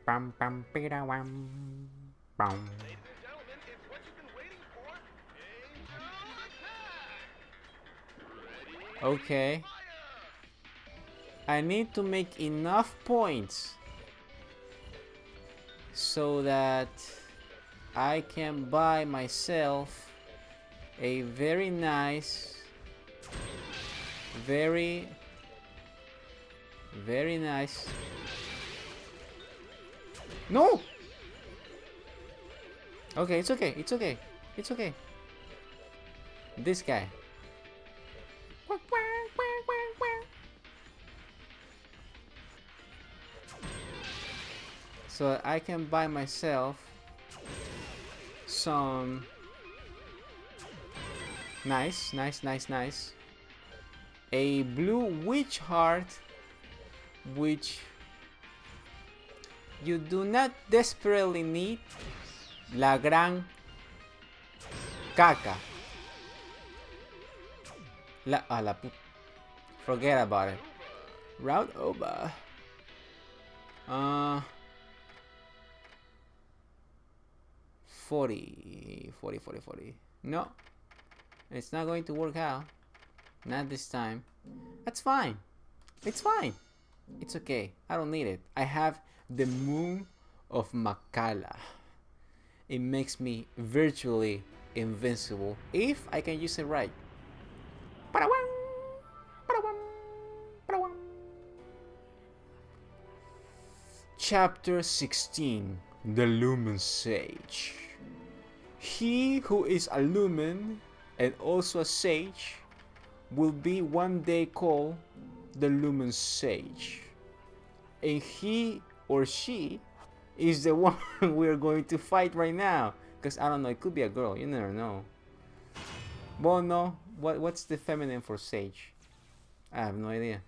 Bum, bum, bida, wum, bum. Ladies and gentlemen, it's what you've been waiting for. Angel attack! Ready? Okay. Fire! I need to make enough points so that I can buy myself a very nice, very nice. No! Okay, it's okay, it's okay, it's okay. This guy. So I can buy myself some nice a blue witch heart, which you do not desperately need. La gran caca. La forget about it. Route over. 40. No, it's not going to work out. Not this time. That's fine. It's fine. It's okay. I don't need it. I have the moon of Makala. It makes me virtually invincible if I can use it right. Chapter 16. The Lumen Sage. He who is a lumen and also a sage will be one day called the Lumen Sage. And he or she is the one we're going to fight right now. Because I don't know, it could be a girl, you never know. Well, no, what's the feminine for sage? I have no idea.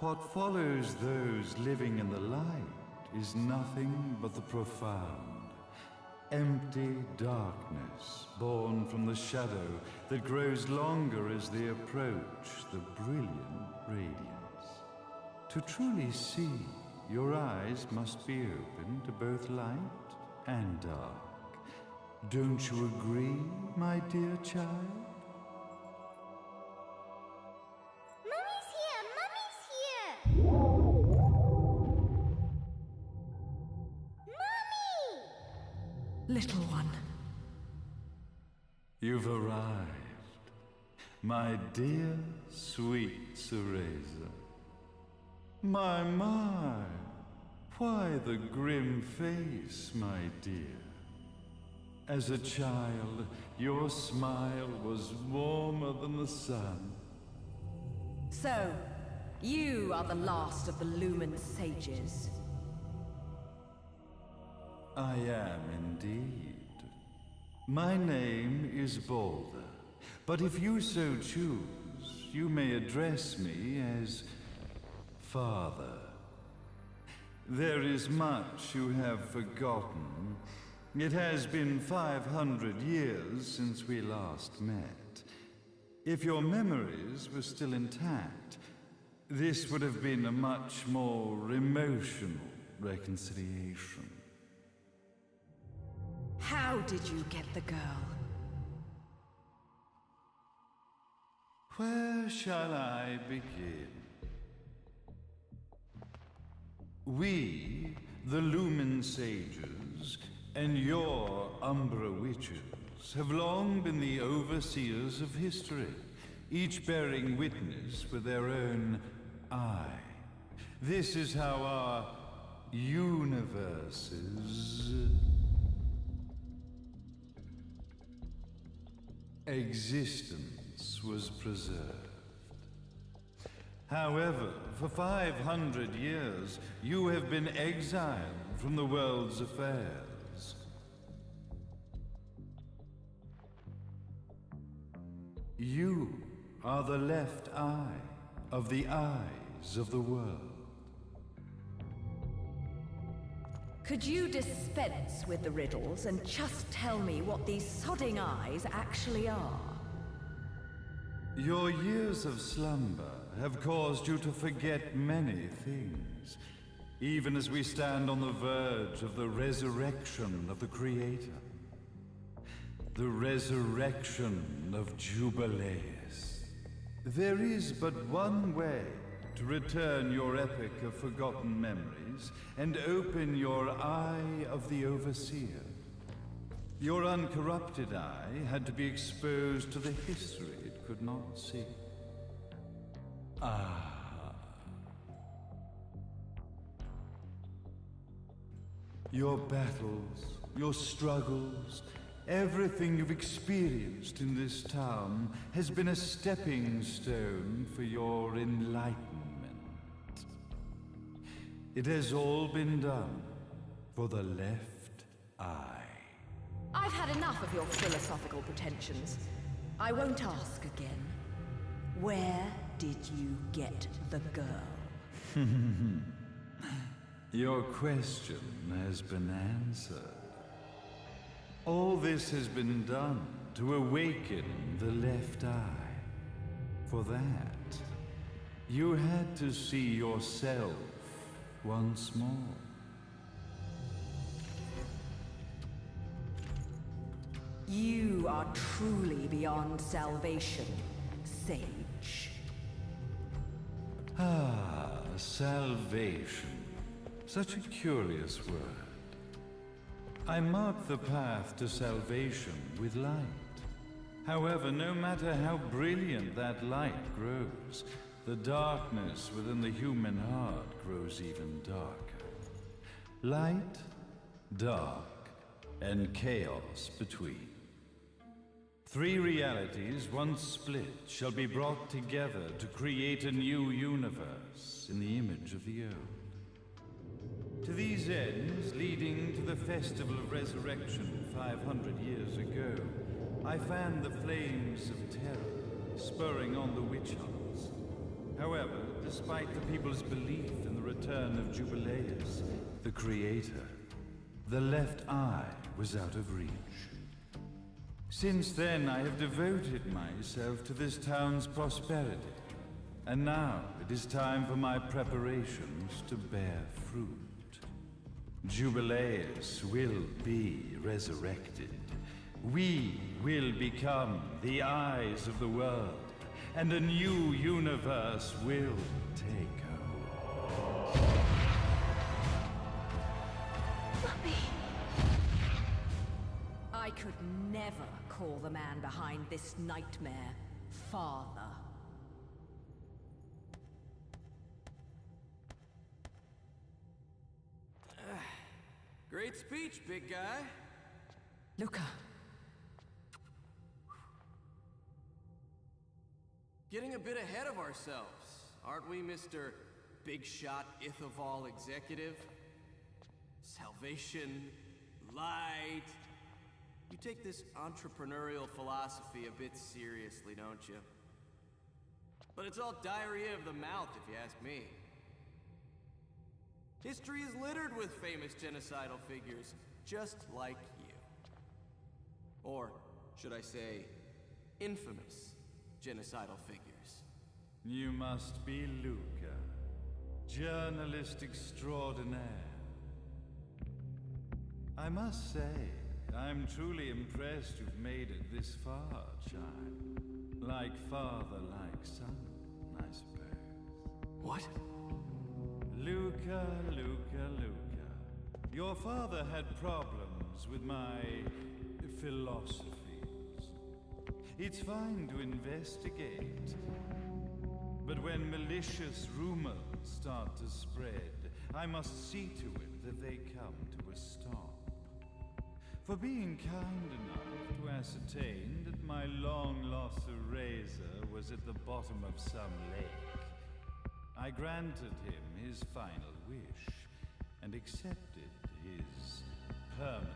What follows those living in the light is nothing but the profound, empty darkness born from the shadow that grows longer as they approach the brilliant radiance. To truly see, your eyes must be open to both light and dark. Don't you agree, my dear child? Little one. You've arrived, my dear, sweet Cereza. My, why the grim face, my dear? As a child, your smile was warmer than the sun. So, you are the last of the Lumen Sages. I am indeed. My name is Balder, but if you so choose, you may address me as Father. There is much you have forgotten. It has been 500 years since we last met. If your memories were still intact, this would have been a much more emotional reconciliation. How did you get the girl? Where shall I begin? We, the Lumen Sages, and your Umbra Witches, have long been the overseers of history, each bearing witness with their own eye. This is how our universes existence was preserved. However, for 500 years, you have been exiled from the world's affairs. You are the left eye of the eyes of the world. Could you dispense with the riddles and just tell me what these sodding eyes actually are? Your years of slumber have caused you to forget many things, even as we stand on the verge of the resurrection of the Creator. The resurrection of Jubileus. There is but one way to return your epic of forgotten memories and open your Eye of the Overseer. Your uncorrupted eye had to be exposed to the history it could not see. Your battles, your struggles, everything you've experienced in this town has been a stepping stone for your enlightenment. It has all been done for the left eye. I've had enough of your philosophical pretensions. I won't ask again. Where did you get the girl? Your question has been answered. All this has been done to awaken the left eye. For that, you had to see yourself once more. You are truly beyond salvation, sage. Salvation. Such a curious word. I mark the path to salvation with light. However, no matter how brilliant that light grows, the darkness within the human heart grows even darker. Light, dark, and chaos between. Three realities, once split, shall be brought together to create a new universe in the image of the old. To these ends, leading to the Festival of Resurrection 500 years ago, I fanned the flames of terror, spurring on the witch hunts. However, despite the people's belief in the return of Jubileus, the Creator, the left eye was out of reach. Since then, I have devoted myself to this town's prosperity. And now, it is time for my preparations to bear fruit. Jubileus will be resurrected. We will become the eyes of the world, and a new universe will take hold. I could never call the man behind this nightmare father. Great speech, big guy. Luca. Getting a bit ahead of ourselves, aren't we, Mr. Big Shot Ithoval Executive? Salvation, light. You take this entrepreneurial philosophy a bit seriously, don't you? But it's all diarrhea of the mouth, if you ask me. History is littered with famous genocidal figures, just like you. Or, should I say, infamous genocidal figures. You must be Luca, journalist extraordinaire. I must say, I'm truly impressed you've made it this far, child. Like father, like son, I suppose. What? Luca, Luca, Luca. Your father had problems with my philosophies. It's fine to investigate, but when malicious rumors start to spread, I must see to it that they come to a stop. For being kind enough to ascertain that my long-lost eraser was at the bottom of some lake, I granted him his final wish and accepted his permanent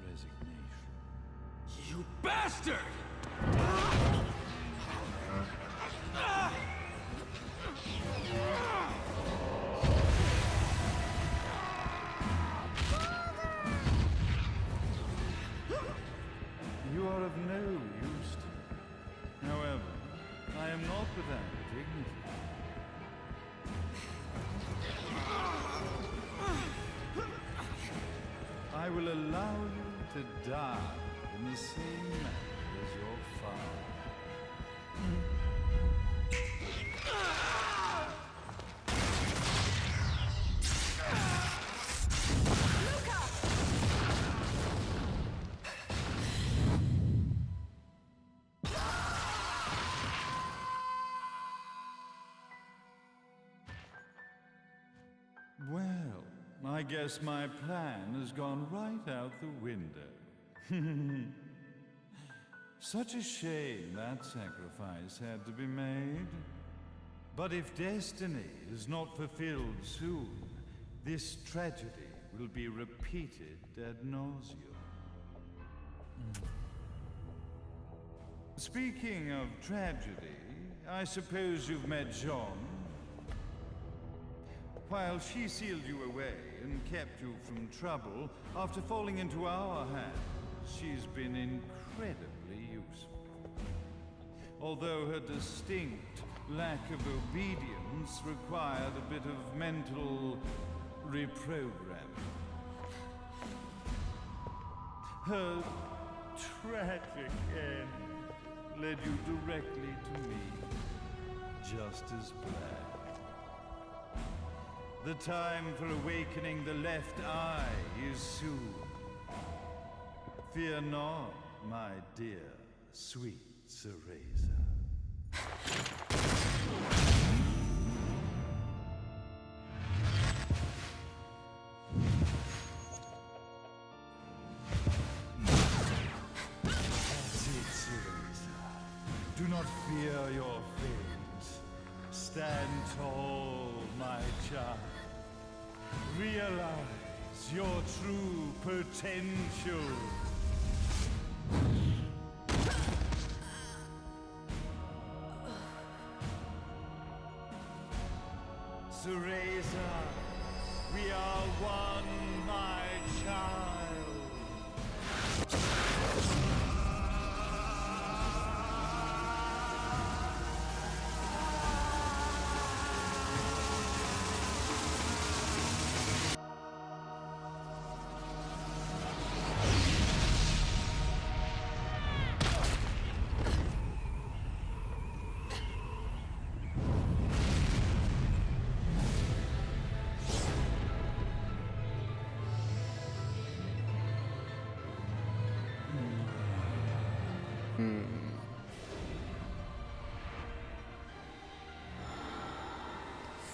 resignation. You bastard! You are of no use to me. However, I am not without dignity. to die in the same manner as your father. Well, I guess my plan has gone right out the window. Such a shame that sacrifice had to be made. But if destiny is not fulfilled soon, this tragedy will be repeated ad nauseum. Speaking of tragedy, I suppose you've met Jean. While she sealed you away and kept you from trouble, after falling into our hands, she's been incredibly useful. Although her distinct lack of obedience required a bit of mental reprogramming. Her tragic end led you directly to me, just as planned. The time for awakening the left eye is soon. Fear not, my dear, sweet Cereza. That's it, Cereza. Do not fear your fate. Stand tall, my child. Realize your true potential. Cereza, we are one, my child.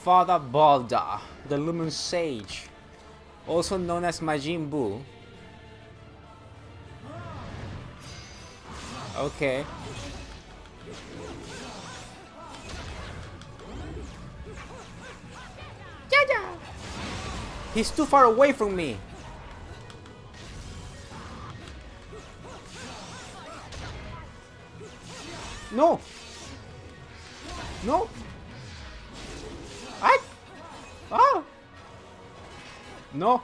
Father Balda, the Lumen Sage, also known as Majin Buu. Okay. He's too far away from me. No. No. I. Ah. No.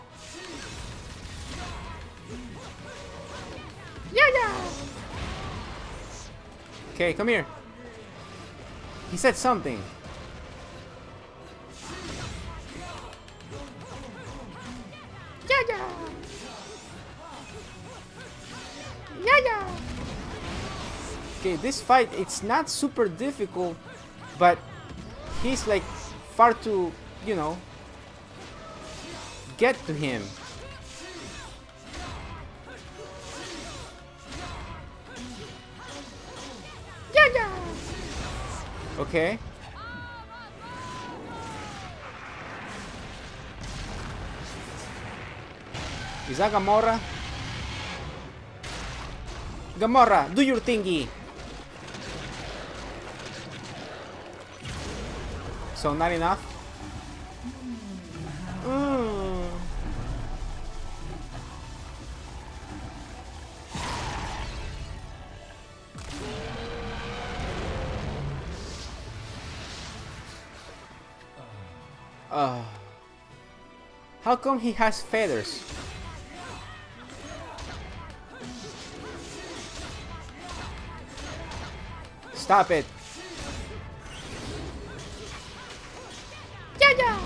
Yeah. Okay, come here. He said something. Yeah. Okay, this fight, it's not super difficult, but he's like far to, you know, get to him. Yeah. Okay. Is that Gamora? Gamora, do your thingy. So not enough? How come he has feathers? Stop it. Yeah.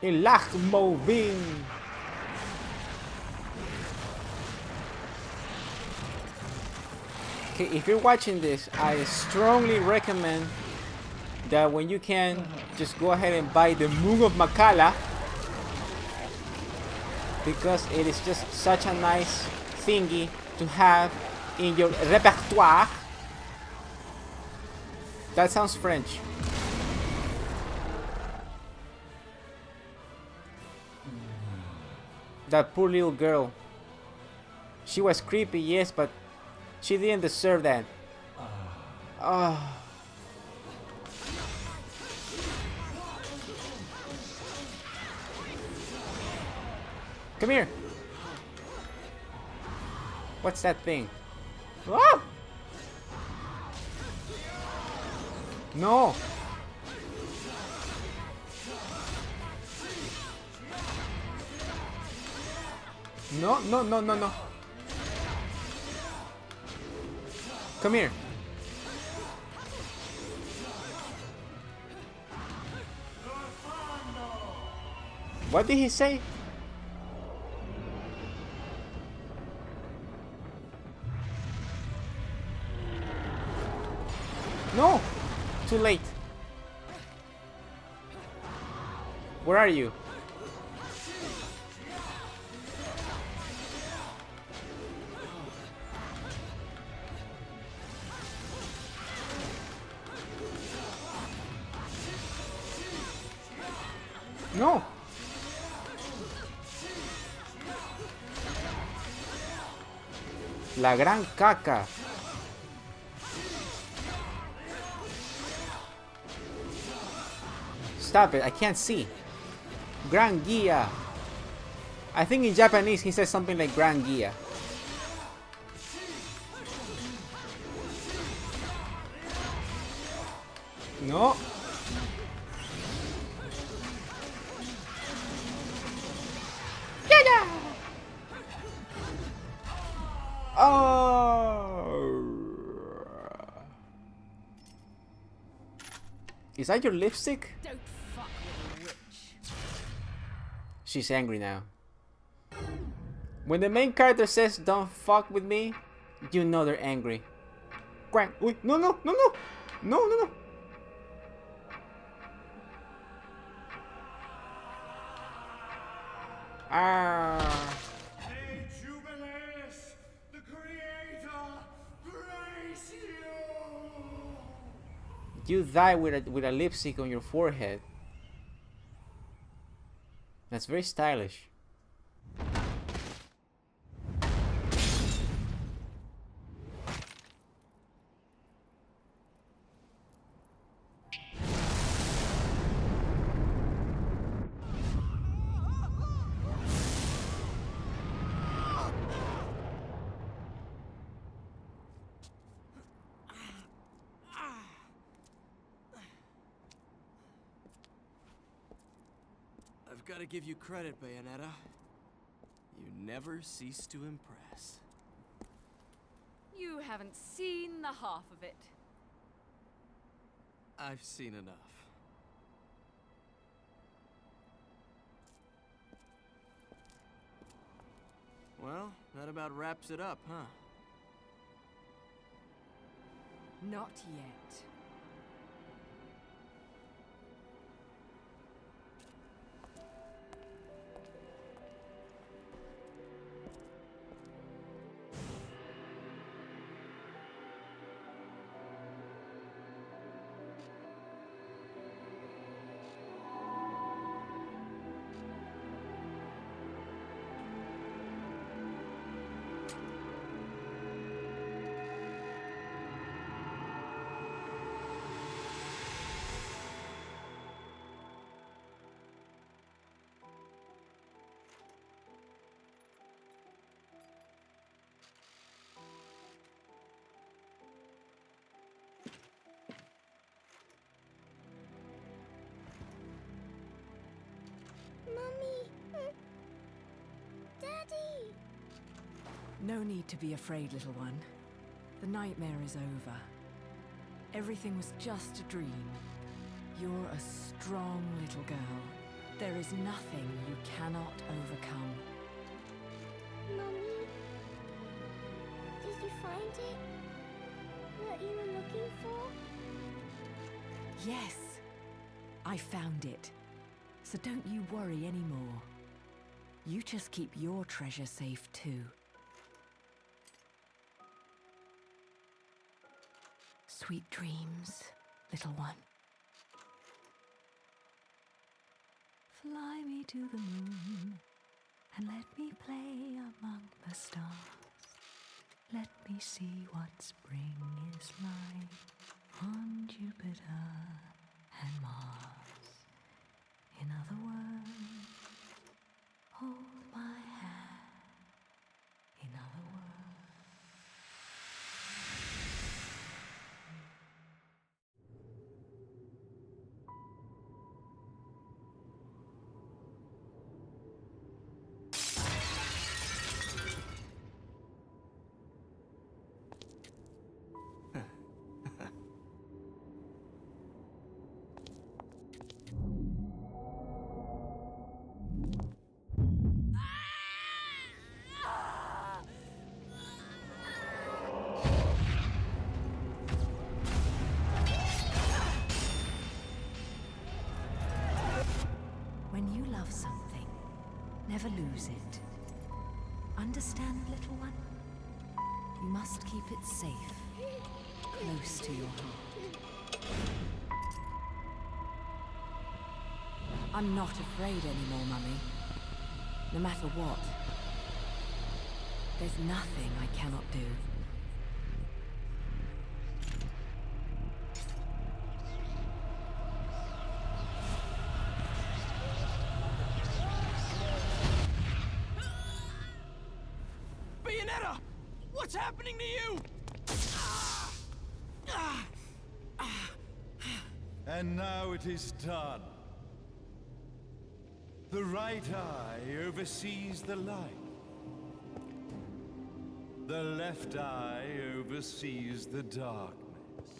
El Lachmovin. Okay, if you're watching this, I strongly recommend that when you can, just go ahead and buy the Moon of Makala, because it is just such a nice thingy to have in your repertoire. That sounds French. That poor little girl. She was creepy, yes, but she didn't deserve that. Oh. Come here. What's that thing? Oh! No. No, no, no, no, no. Come here. What did he say? No! Too late. Where are you? No! La gran caca. Stop it, I can't see. Gran Guia. I think in Japanese he says something like Gran Guia. No. Oh. Is that your lipstick? Don't fuck with a witch. She's angry now. When the main character says don't fuck with me, you know they're angry. Quack. Wait, no, no, no, no. No, no, no. Ah. The Creator, praise you! You die with a lipstick on your forehead. That's very stylish. I've got to give you credit, Bayonetta. You never cease to impress. You haven't seen the half of it. I've seen enough. Well, that about wraps it up, huh? Not yet. Daddy! No need to be afraid, little one. The nightmare is over. Everything was just a dream. You're a strong little girl. There is nothing you cannot overcome. Mommy, did you find it? What you were looking for? Yes, I found it. So don't you worry anymore. You just keep your treasure safe too. Sweet dreams, little one. Fly me to the moon and let me play among the stars. Let me see what spring is like on Jupiter and Mars. In other words, hold my hand. In other words. When you love something, never lose it. Understand, little one? You must keep it safe, close to your heart. I'm not afraid anymore, Mummy. No matter what. There's nothing I cannot do. Bayonetta! What's happening to you? And now it is done. The right eye oversees the light. The left eye oversees the darkness.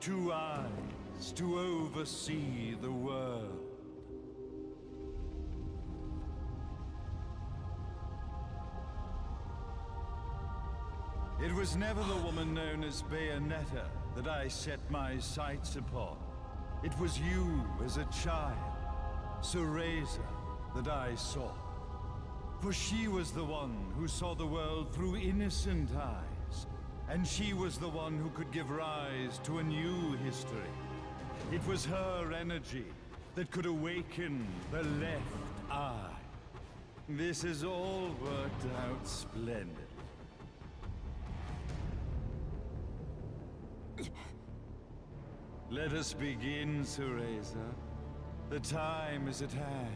2 eyes to oversee the world. It was never the woman known as Bayonetta that I set my sights upon. It was you as a child, Cereza, that I saw. For she was the one who saw the world through innocent eyes, and she was the one who could give rise to a new history. It was her energy that could awaken the left eye. This has all worked out splendid. Let us begin, Cereza. The time is at hand.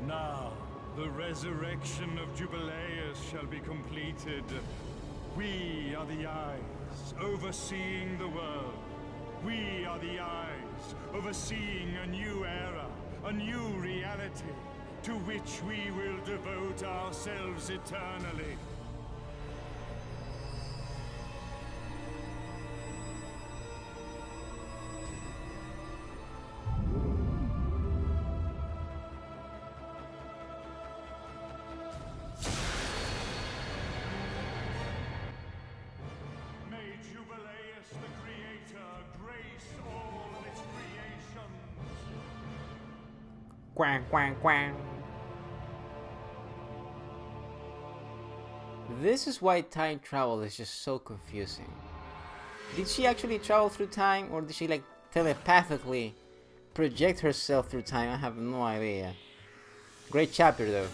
Now, the resurrection of Jubileus shall be completed. We are the eyes, overseeing the world. We are the eyes, overseeing a new era, a new reality, to which we will devote ourselves eternally. Quang, quang, quang. This is why time travel is just so confusing. Did she actually travel through time, or did she like telepathically project herself through time? I have no idea. Great chapter though.